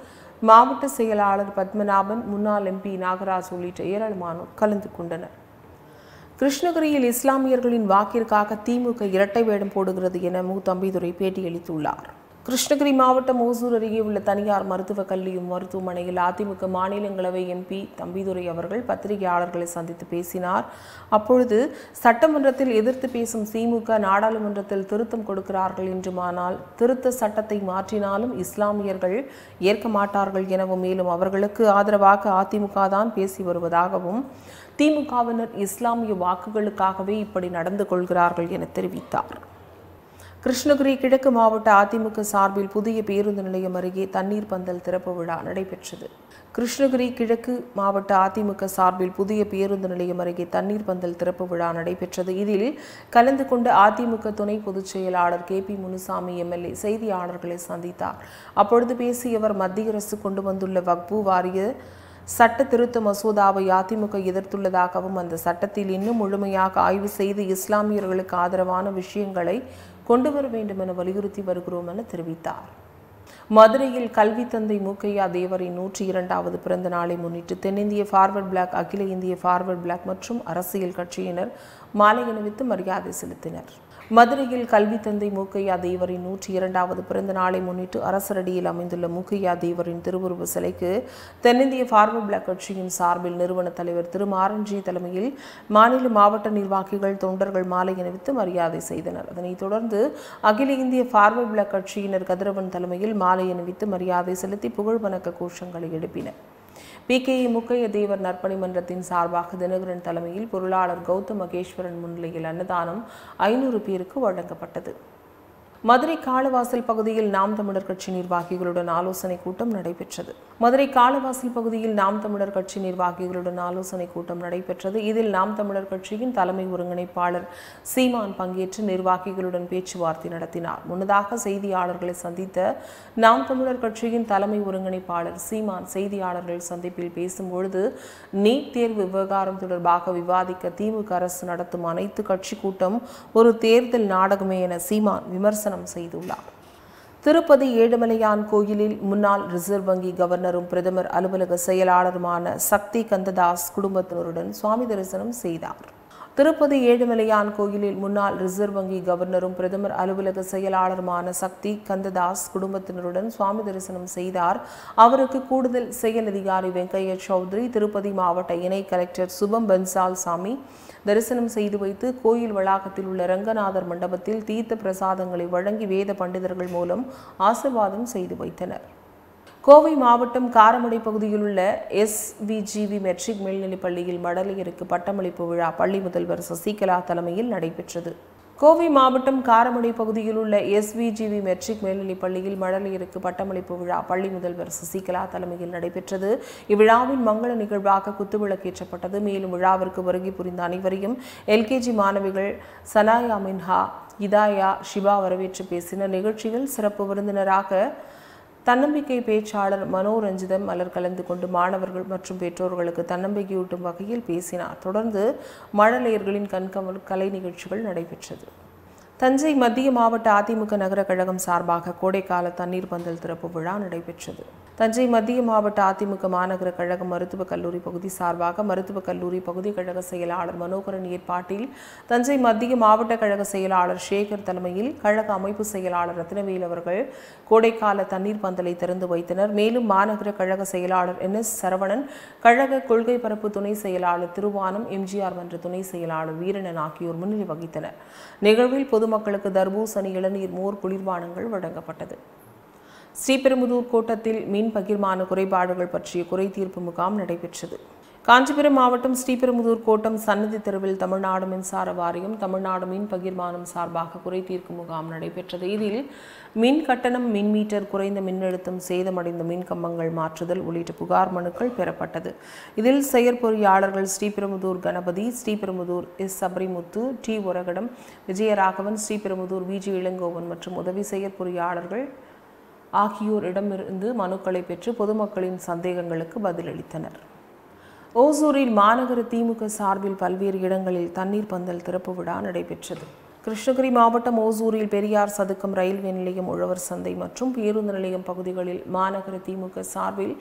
மாவட்ட செயலாளர் பத்மநாபன், முன்னாள் MP நாகராஜ் உள்ளிட்ட ஏராளமானோர் கலந்து கொண்டனர். கிருஷ்ணகிரியில் இஸ்லாமியர்களின் வாக்கிற்காக திமுக இரட்டை வேடம் போடுகிறது என மு. தம்பிதுரை பேட்டியளித்துள்ளார். கிருஷ்ணகிரி மாவட்டம் ஓசூர் அருகே உள்ள தனியார் மருத்துவக் கல்லூரி மருத்துவமனையில் அதிமுக மாநிலங்களவை MP தம்பிதுரை அவர்கள் பத்திரிகையாளர்களை சந்தித்து பேசினார். அப்பொழுது சட்டமன்றத்தில் எதிர்த்து பேசும் திமுக நாடாளுமன்றத்தில் திருத்தம் கொடுக்கிறார்கள் என்றுமானால் திருத்த சட்டத்தை மாற்றினாலும் இஸ்லாமியர்கள் ஏற்க மாட்டார்கள் எனவும், மேலும் அவர்களுக்கு ஆதரவாக அதிமுக தான் பேசி வருவதாகவும், திமுகவினர் இஸ்லாமிய வாக்குகளுக்காகவே இப்படி நடந்து கொள்கிறார்கள் என தெரிவித்தார். கிருஷ்ணகிரி கிழக்கு மாவட்ட அதிமுக சார்பில் புதிய பேருந்து நிலையம் அருகே தண்ணீர் பந்தல் திறப்பு விழா நடைபெற்றது. கிருஷ்ணகிரி கிழக்கு மாவட்ட அதிமுக சார்பில் புதிய பேருந்து நிலையம் அருகே தண்ணீர் பந்தல் திறப்பு விழா நடைபெற்றது. இதில் கலந்து கொண்ட அதிமுக துணை பொதுச் செயலாளர் KP முனுசாமி MLA செய்தியாளர்களை சந்தித்தார். அப்பொழுது பேசிய அவர், மத்திய அரசு கொண்டு வந்துள்ள வக்பு வாரிய சட்ட திருத்த மசோதாவை அதிமுக எதிர்த்துள்ளதாகவும், அந்த சட்டத்தில் இன்னும் முழுமையாக ஆய்வு செய்து இஸ்லாமியர்களுக்கு ஆதரவான விஷயங்களை கொண்டு வர வேண்டும் என வலியுறுத்தி வருகிறோம் என தெரிவித்தார். மதுரையில் கல்வி தந்தை மூக்கையா தேவரின் 102வது பிறந்த நாளை முன்னிட்டு தென்னிந்திய ஃபார்வர்ட் பிளாக், அகில இந்திய ஃபார்வர்ட் பிளாக் மற்றும் அரசியல் கட்சியினர் மாலை அணிவித்து மரியாதை செலுத்தினர். மதுரையில் கல்வி தந்தை மூக்கையா தேவரின் 102வது பிறந்த நாளை முன்னிட்டு அரசரடியில் அமைந்துள்ள மூக்கையா தேவரின் திருவுருவ சிலைக்கு தென்னிந்திய ஃபார்வர்ட் பிளாக் கட்சியின் சார்பில் நிறுவன தலைவர் திரு மாரன்ஜி தலைமையில் மாநில மாவட்ட நிர்வாகிகள், தொண்டர்கள் மாலை அணிவித்து மரியாதை செய்தனர். அதனைத் தொடர்ந்து அகில இந்திய ஃபார்வர்ட் பிளாக் கட்சியினர் கதிரவன் தலைமையில் மாலை அணிவித்து மரியாதை செலுத்தி புகழ் வணக்க கோஷங்களை எழுப்பினர். PKA மூக்கையா தேவர் நற்பணி மன்றத்தின் சார்பாக தினகரன் தலைமையில் பொருளாளர் கௌதம் மகேஸ்வரன் முன்னிலையில் அன்னதானம் 500 பேருக்கு வழங்கப்பட்டது. மதுரை காளவாசல் பகுதியில் நாம் தமிழர் கட்சி நிர்வாகிகளுடன் ஆலோசனை கூட்டம் நடைபெற்றது. மதுரை காளவாசல் பகுதியில் நாம் தமிழர் கட்சி நிர்வாகிகளுடன் ஆலோசனை கூட்டம் நடைபெற்றது. இதில் நாம் தமிழர் கட்சியின் தலைமை ஒருங்கிணைப்பாளர் சீமான் பங்கேற்று நிர்வாகிகளுடன் பேச்சுவார்த்தை நடத்தினார். முன்னதாக செய்தியாளர்களை சந்தித்த நாம் தமிழர் கட்சியின் தலைமை ஒருங்கிணைப்பாளர் சீமான் செய்தியாளர்கள் சந்திப்பில் பேசும்பொழுது, நீட் தேர்வு விவகாரம் தொடர்பாக விவாதிக்க திமுக அரசு நடத்தும் அனைத்து கட்சி கூட்டம் ஒரு தேர்தல் நாடகமே என சீமான் விமர்சனம் செய்துள்ளார். திருப்பதி ஏழுமலையான் கோயிலில் முன்னாள் ரிசர்வ் வங்கி கவர்னரும் பிரதமர் அலுவலக செயலாளருமான சக்தி கந்ததாஸ் குடும்பத்தினருடன் சுவாமி தரிசனம் செய்தார். திருப்பதி ஏழுமலையான் கோயிலில் முன்னாள் ரிசர்வ் வங்கி கவர்னரும் பிரதமர் அலுவலக செயலாளருமான சக்தி கந்ததாஸ் குடும்பத்தினருடன் சுவாமி தரிசனம் செய்தார். அவருக்கு கூடுதல் செயல் அதிகாரி வெங்கையா சௌத்ரி, திருப்பதி மாவட்ட இணை கலெக்டர் சுபம் பன்சால் சாமி தரிசனம் செய்து வைத்து கோயில் வளாகத்தில் உள்ள ரங்கநாதர் மண்டபத்தில் தீர்த்த பிரசாதங்களை வழங்கி வேத பண்டிதர்கள் மூலம் ஆசீர்வாதம் செய்து வைத்தனர். கோவை மாவட்டம் காரமடை பகுதியில் உள்ள SVGV மெட்ரிக் மேல்நிலைப் பள்ளியில் மழலையருக்கு பட்டமளிப்பு விழா பள்ளி முதல்வர் சசிகலா தலைமையில் நடைபெற்றது. கோவை மாவட்டம் காரமடை பகுதியில் உள்ள SVGV மெட்ரிக் மேல்நிலைப் பள்ளியில் மழலையருக்கு பட்டமளிப்பு விழா பள்ளி முதல்வர் சசிகலா தலைமையில் நடைபெற்றது. இவ்விழாவின் மங்கள நிகழ்வாக குத்துவிளக்கேற்றப்பட்டது. மேலும் விழாவிற்கு வருகை புரிந்த அனைவரையும் LKG மாணவிகள் சனாயா மின்ஹா, இதாயா, ஷிபா வரவேற்று பேசினர். நிகழ்ச்சியில் சிறப்பு விருந்தினராக தன்னம்பிக்கை பேச்சாளர் மனோரஞ்சிதம் மலர் கலந்து கொண்டு மாணவர்கள் மற்றும் பெற்றோர்களுக்கு தன்னம்பிக்கையூட்டும் வகையில் பேசினார். தொடர்ந்து மழலையர்களின் கண்கவர் கலை நிகழ்ச்சிகள் நடைபெற்றது. தஞ்சை மத்திய மாவட்ட அதிமுக நகர கழகம் சார்பாக கோடைக்கால தண்ணீர் பந்தல் திறப்பு விழா நடைபெற்றது. தஞ்சை மத்திய மாவட்ட அதிமுக மாநகர கழகம் மருத்துவக் கல்லூரி பகுதி சார்பாக மருத்துவக் கல்லூரி பகுதி கழக செயலாளர் மனோகரன் ஏற்பாட்டில் தஞ்சை மத்திய மாவட்ட கழக செயலாளர் சேகர் தலைமையில் கழக அமைப்பு செயலாளர் ரத்னவேல் அவர்கள் கோடைக்கால தண்ணீர் பந்தலை திறந்து வைத்தனர். மேலும் மாநகர கழக செயலாளர் NS சரவணன், கழக கொள்கை பரப்பு துணை செயலாளர் திருவானம், MGR மன்ற துணை செயலாளர் வீரனன் ஆகியோர் முன்னிலை வகித்தனர். நிகழ்வில் பொதுமக்களுக்கு தர்பூசணி, இளநீர், மோர், குளிர்பானங்கள் வழங்கப்பட்டது. ஸ்ரீபெரும்புதூர் கோட்டத்தில் மின் பகிர்மான குறைபாடுகள் பற்றிய குறை தீர்ப்பு முகாம் நடைபெற்றது. காஞ்சிபுரம் மாவட்டம் ஸ்ரீபெரும்புதூர் கோட்டம் சன்னதி தெருவில் தமிழ்நாடு மின்சார வாரியம், தமிழ்நாடு மின் பகிர்மானம் சார்பாக குறை தீர்க்கும் முகாம் நடைபெற்றது. இதில் மின் கட்டணம், மின் மீட்டர், குறைந்த மின்னழுத்தம், சேதமடைந்த மின் கம்பங்கள் மாற்றுதல் உள்ளிட்ட புகார் மனுக்கள் பெறப்பட்டது. இதில் செயற்பொறியாளர்கள் Sriperumbudur Ganapathi, Sriperumbudur S Sabarimuthu, T Oragadam, Vijayaraghavan, Sriperumbudur VG Elangovan மற்றும் உதவி செயற்பொறியாளர்கள் ஆகியோரிடமிருந்து மனுக்களை பெற்று பொதுமக்களின் சந்தேகங்களுக்கு பதிலளித்தனர். ஓசூரில் மாநகர திமுக சார்பில் பல்வேறு இடங்களில் தண்ணீர் பந்தல் திறப்பு விழா நடைபெற்றது. கிருஷ்ணகிரி மாவட்டம் ஓசூரில் பெரியார் சதுக்கம், ரயில்வே நிலையம், உழவர் சந்தை மற்றும் பேருந்து நிலையம் பகுதிகளில் மாநகர திமுக சார்பில்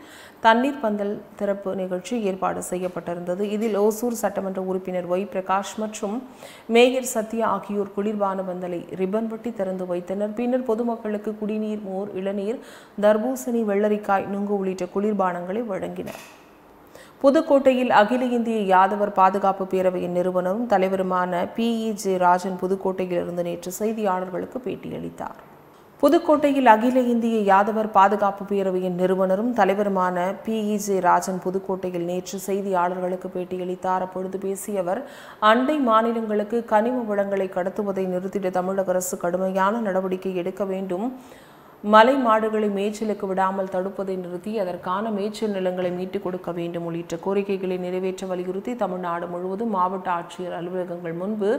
தண்ணீர் பந்தல் திறப்பு நிகழ்ச்சி ஏற்பாடு செய்யப்பட்டிருந்தது. இதில் ஓசூர் சட்டமன்ற உறுப்பினர் Y பிரகாஷ் மற்றும் மேயர் சத்யா ஆகியோர் குளிர்பான பந்தலை ரிப்பன் வெட்டி திறந்து வைத்தனர். பின்னர் பொதுமக்களுக்கு குடிநீர், மோர், இளநீர், தர்பூசணி, வெள்ளரிக்காய், நுங்கு உள்ளிட்ட குளிர்பானங்களை வழங்கினர். புதுக்கோட்டையில் அகில இந்திய யாதவர் பாதுகாப்பு பேரவையின் நிறுவனரும் தலைவருமான PEJ ராஜன் புதுக்கோட்டையிலிருந்து நேற்று செய்தியாளர்களுக்கு பேட்டியளித்தார். புதுக்கோட்டையில் அகில இந்திய யாதவர் பாதுகாப்பு பேரவையின் நிறுவனரும் தலைவருமான PEJ ராஜன் புதுக்கோட்டையில் நேற்று செய்தியாளர்களுக்கு பேட்டியளித்தார். அப்பொழுது பேசிய அவர், அண்டை மாநிலங்களுக்கு கனிம வளங்களை கடத்துவதை நிறுத்திட தமிழக அரசு கடுமையான நடவடிக்கை எடுக்க வேண்டும். மலை மாடுகளை மேய்ச்சலுக்கு விடாமல் தடுப்பதை நிறுத்தி அதற்கான மேய்ச்சல் நிலங்களை மீட்டுக் கொடுக்க வேண்டும் உள்ளிட்ட கோரிக்கைகளை நிறைவேற்ற வலியுறுத்தி தமிழ்நாடு முழுவதும் மாவட்ட ஆட்சியர் அலுவலகங்கள் முன்பு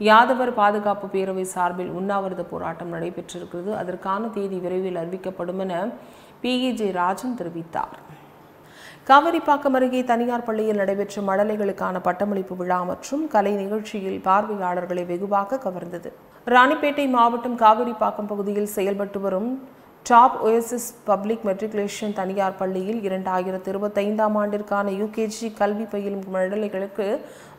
யாதவர் பாதுகாப்பு பேரவை சார்பில் உண்ணாவிரத போராட்டம் நடைபெற்றிருக்கிறது. அதற்கான தேதி விரைவில் அறிவிக்கப்படும் என PEJ ராஜன் தெரிவித்தார். காவிரிப்பாக்கம் அருகே தனியார் பள்ளியில் நடைபெற்ற மழலைகளுக்கான பட்டமளிப்பு விழா மற்றும் கலை நிகழ்ச்சியில் பார்வையாளர்களை வெகுவாக கவர்ந்தது. ராணிப்பேட்டை மாவட்டம் காவிரிப்பாக்கம் பகுதியில் செயல்பட்டு வரும் டாப் OSS பப்ளிக் மெட்ரிகுலேஷன் தனியார் பள்ளியில் 2025ஆம் ஆண்டிற்கான UKG கல்வி பயிலும் மழலைகளுக்கு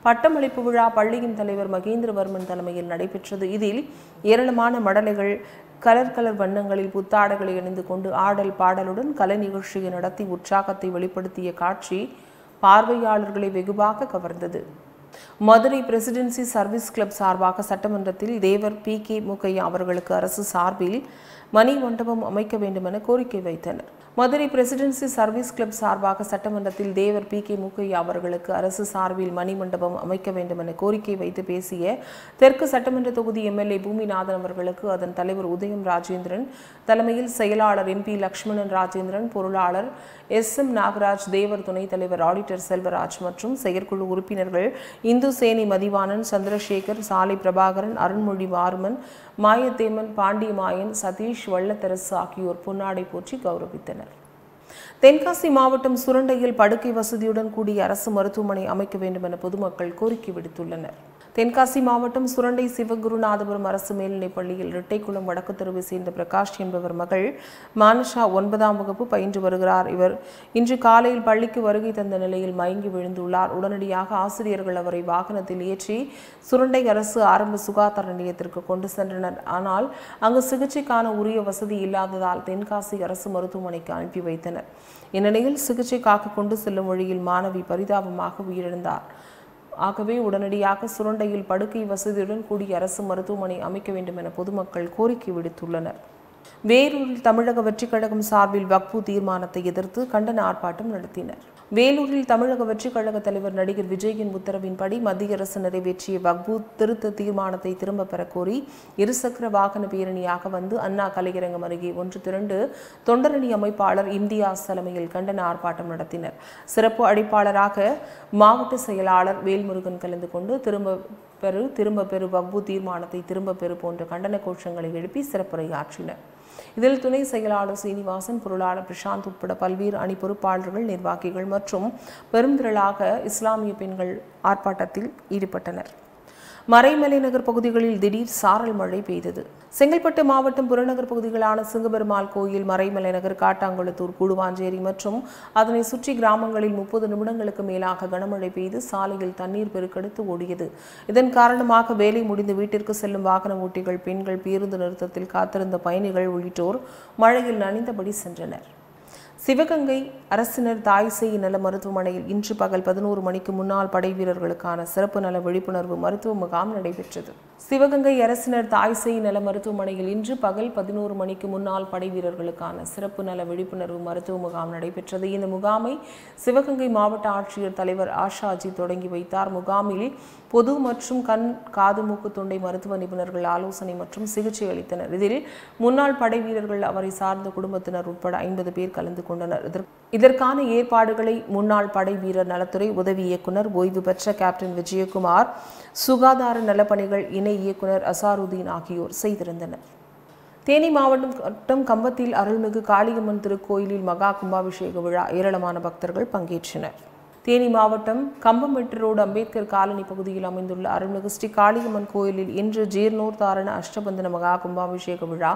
பட்டமளிப்பு விழா பள்ளியின் தலைவர் மகேந்திரவர்மன் தலைமையில் நடைபெற்றது. இதில் ஏராளமான மழலைகள் கலர் வண்ணங்களில் புத்தாடைகளை அணிந்து கொண்டு ஆடல் பாடலுடன் கலை நிகழ்ச்சியை நடத்தி உற்சாகத்தை வெளிப்படுத்திய காட்சி பார்வையாளர்களை வெகுவாக கவர்ந்தது. மதுரை பிரசிடென்சி சர்வீஸ் கிளப் சார்பாக சட்டமன்றத்தில் தேவர் PK மூக்கையா அவர்களுக்கு அரசு சார்பில் மணி மண்டபம் அமைக்க வேண்டும் என கோரிக்கை வைத்தனர். மதுரை பிரசிடென்சி சர்வீஸ் கிளப் சார்பாக சட்டமன்றத்தில் தேவர் PK மூக்கையா அவர்களுக்கு அரசு சார்பில் மணி மண்டபம் அமைக்க வேண்டும் என கோரிக்கை வைத்து பேசிய தெற்கு சட்டமன்ற தொகுதி MLA பூமிநாதன் அவர்களுக்கு அதன் தலைவர் உதயம் ராஜேந்திரன் தலைமையில் செயலாளர் MP லக்ஷ்மணன் ராஜேந்திரன், பொருளாளர் SM நாகராஜ், தேவர் துணைத் தலைவர் ஆடிட்டர் செல்வராஜ் மற்றும் செயற்குழு உறுப்பினர்கள் இந்து சேனி மதிவாணன், சந்திரசேகர், சாலை பிரபாகரன், அருண்மொழி வாருமன், மாயத்தேமன், பாண்டியமாயன், சதீஷ், வள்ளத்தரசு ஆகியோர் பொன்னாடை போற்றி கௌரவித்தனர். தென்காசி மாவட்டம் சுரண்டையில் படுக்கை வசதியுடன் கூடிய அரசு மருத்துவமனை அமைக்க வேண்டும் என பொதுமக்கள் கோரிக்கை விடுத்துள்ளனர். தென்காசி மாவட்டம் சுரண்டை சிவகுருநாதபுரம் அரசு மேல்நிலைப் பள்ளியில் இரட்டைக்குளம் வடக்கு தெருவை சேர்ந்த பிரகாஷ் என்பவர் மகள் மானஷா 9ஆம் வகுப்பு பயின்று வருகிறார். இவர் இன்று காலையில் பள்ளிக்கு வருகை தந்த நிலையில் மயங்கி விழுந்துள்ளார். உடனடியாக ஆசிரியர்கள் அவரை வாகனத்தில் ஏற்றி சுரண்டை அரசு ஆரம்ப சுகாதார நிலையத்திற்கு கொண்டு சென்றனர். ஆனால் அங்கு சிகிச்சைக்கான உரிய வசதி இல்லாததால் தென்காசி அரசு மருத்துவமனைக்கு அனுப்பி வைத்தனர். இந்நிலையில் சிகிச்சைக்காக கொண்டு செல்லும் வழியில் மாணவி பரிதாபமாக உயிரிழந்தார். ஆகவே உடனடியாக சுரண்டையில் படுக்கை வசதியுடன் கூடிய அரசு மருத்துவமனை அமைக்க வேண்டும் என பொதுமக்கள் கோரிக்கை விடுத்துள்ளனர். வேலூரில் தமிழக வெற்றிக் கழகம் சார்பில் வக்பு தீர்மானத்தை எதிர்த்து கண்டன ஆர்ப்பாட்டம் நடத்தினர். வேலூரில் தமிழக வெற்றிக் கழக தலைவர் நடிகர் விஜயின் உத்தரவின்படி மத்திய அரசு நிறைவேற்றிய வக்பு திருத்த தீர்மானத்தை திரும்ப பெற கோரி இருசக்கர வாகன பேரணியாக வந்து அண்ணா கலையரங்கம் அருகே ஒன்று திரண்டு தொண்டரணி அமைப்பாளர் இம்தியாஸ் தலைமையில் கண்டன ஆர்ப்பாட்டம் நடத்தினர். சிறப்பு அழைப்பாளராக மாவட்ட செயலாளர் வேல்முருகன் கலந்து கொண்டு திரும்ப பெறு வக்பு தீர்மானத்தை திரும்ப பெறு போன்ற கண்டன கோஷங்களை எழுப்பி சிறப்புரையாற்றினர். இதில் துணை செயலாளர் சீனிவாசன், பொருளாளர் பிரசாந்த் உட்பட பல்வேறு அணி பொறுப்பாளர்கள், நிர்வாகிகள் மற்றும் பெருந்திரளாக இஸ்லாமிய பெண்கள் ஆர்ப்பாட்டத்தில் ஈடுபட்டனர். மறைமலை நகர் பகுதிகளில் திடீர் சாரல் மழை பெய்தது. செங்கல்பட்டு மாவட்டம் புறநகர் பகுதிகளான சிங்கபெருமாள் கோயில், மறைமலை நகர், காட்டாங்குளத்தூர், கூடுவாஞ்சேரி மற்றும் அதனை சுற்றி கிராமங்களில் 30 நிமிடங்களுக்கு மேலாக கனமழை பெய்து சாலையில் தண்ணீர் பெருக்கெடுத்து ஓடியது. இதன் காரணமாக வேலை முடிந்து வீட்டிற்கு செல்லும் வாகன ஓட்டிகள், பெண்கள், பேருந்து நிறுத்தத்தில் காத்திருந்த பயணிகள் உள்ளிட்டோர் மழையில் நனைந்தபடி சென்றனர். சிவகங்கை அரசினர் தாய்சேய் நல மருத்துவமனையில் இன்று பகல் 11 மணிக்கு முன்னாள் படை வீரர்களுக்கான சிறப்பு நல விழிப்புணர்வு மருத்துவ முகாம் நடைபெற்றது. சிவகங்கை அரசினர் தாய்சேய் நல மருத்துவமனையில் இன்று பகல் 11 மணிக்கு முன்னாள் படை வீரர்களுக்கான சிறப்பு நல விழிப்புணர்வு மருத்துவ முகாம் நடைபெற்றது. இந்த முகாமை சிவகங்கை மாவட்ட ஆட்சியர் தலைவர் ஆஷாஜி தொடங்கி வைத்தார். முகாமில் பொது மற்றும் கண், காது, மூக்கு, தொண்டை மருத்துவ நிபுணர்கள் ஆலோசனை மற்றும் சிகிச்சை அளித்தனர். இதில் முன்னாள் படை வீரர்கள், அவரை சார்ந்த குடும்பத்தினர் உட்பட 50 பேர் கலந்து கொண்டனர். இதற்கான ஏற்பாடுகளை முன்னாள் படை வீரர் நலத்துறை உதவி இயக்குனர், ஓய்வு பெற்ற கேப்டன் விஜயகுமார், சுகாதார நலப்பணிகள் இணை இயக்குனர் அசாருதீன் ஆகியோர் செய்திருந்தனர். தேனி மாவட்டம் கம்பத்தில் அருள்மிகு காளியம்மன் திருக்கோயிலில் மகா கும்பாபிஷேக விழா ஏராளமான பக்தர்கள் பங்கேற்றனர். தேனி மாவட்டம் கம்பமெட்டு ரோடு அம்பேத்கர் காலனி பகுதியில் அமைந்துள்ள அருள்மிகு ஸ்ரீ காளியம்மன் கோயிலில் இன்று ஜீர்ணோத்தாரண அஷ்டபந்தன மகா கும்பாபிஷேக விழா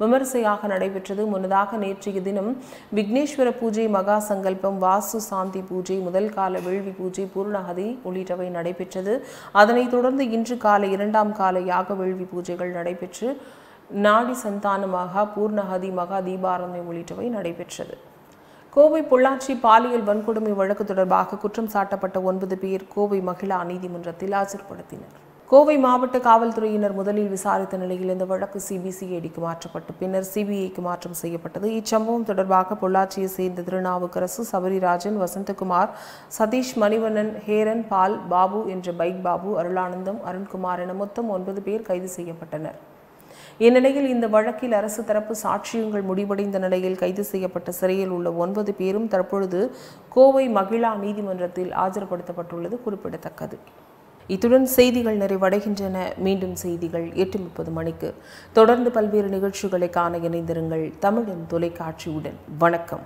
விமரிசையாக நடைபெற்றது. முன்னதாக நேற்றைய தினம் விக்னேஸ்வர பூஜை, மகா சங்கல்பம், வாஸ்து சாந்தி பூஜை, முதல் கால வேள்வி பூஜை, பூர்ணஹதி உள்ளிட்டவை நடைபெற்றது. அதனைத் தொடர்ந்து இன்று காலை 2ஆம் கால யாக வேள்வி பூஜைகள் நடைபெற்று நாடி சந்தான மகா, பூர்ணஹதி, மகா தீபாராதனை உள்ளிட்டவை நடைபெற்றது. கோவை பொள்ளாச்சி பாலியல் வன்கொடுமை வழக்கு தொடர்பாக குற்றம் சாட்டப்பட்ட 9 பேர் கோவை மகிழா நீதிமன்றத்தில் ஆஜர்படுத்தினர். கோவை மாவட்ட காவல்துறையினர் முதலில் விசாரித்த நிலையில் இந்த வழக்கு சிபிசிஐடிக்கு மாற்றப்பட்டு பின்னர் சிபிஐக்கு மாற்றம் செய்யப்பட்டது. இச்சம்பவம் தொடர்பாக பொள்ளாச்சியை சேர்ந்த திருநாவுக்கரசு, சபரிராஜன், வசந்தகுமார், சதீஷ், மணிவண்ணன், ஹேரன், பால், பாபு என்ற பைக் பாபு, அருளானந்தம், அருண்குமார் என மொத்தம் 9 பேர் கைது செய்யப்பட்டனர். இந்நிலையில் இந்த வழக்கில் அரசு தரப்பு சாட்சியங்கள் முடிவடைந்த நிலையில் கைது செய்யப்பட்ட சிறையில் உள்ள 9 பேரும் தற்பொழுது கோவை மகிழா நீதிமன்றத்தில் ஆஜர்படுத்தப்பட்டுள்ளது குறிப்பிடத்தக்கது. இத்துடன் செய்திகள் நிறைவடைகின்றன. மீண்டும் செய்திகள் 8:30 மணிக்கு. தொடர்ந்து பல்வேறு நிகழ்ச்சிகளை காண இணைந்திருங்கள் தமிழன் தொலைக்காட்சியுடன். வணக்கம்.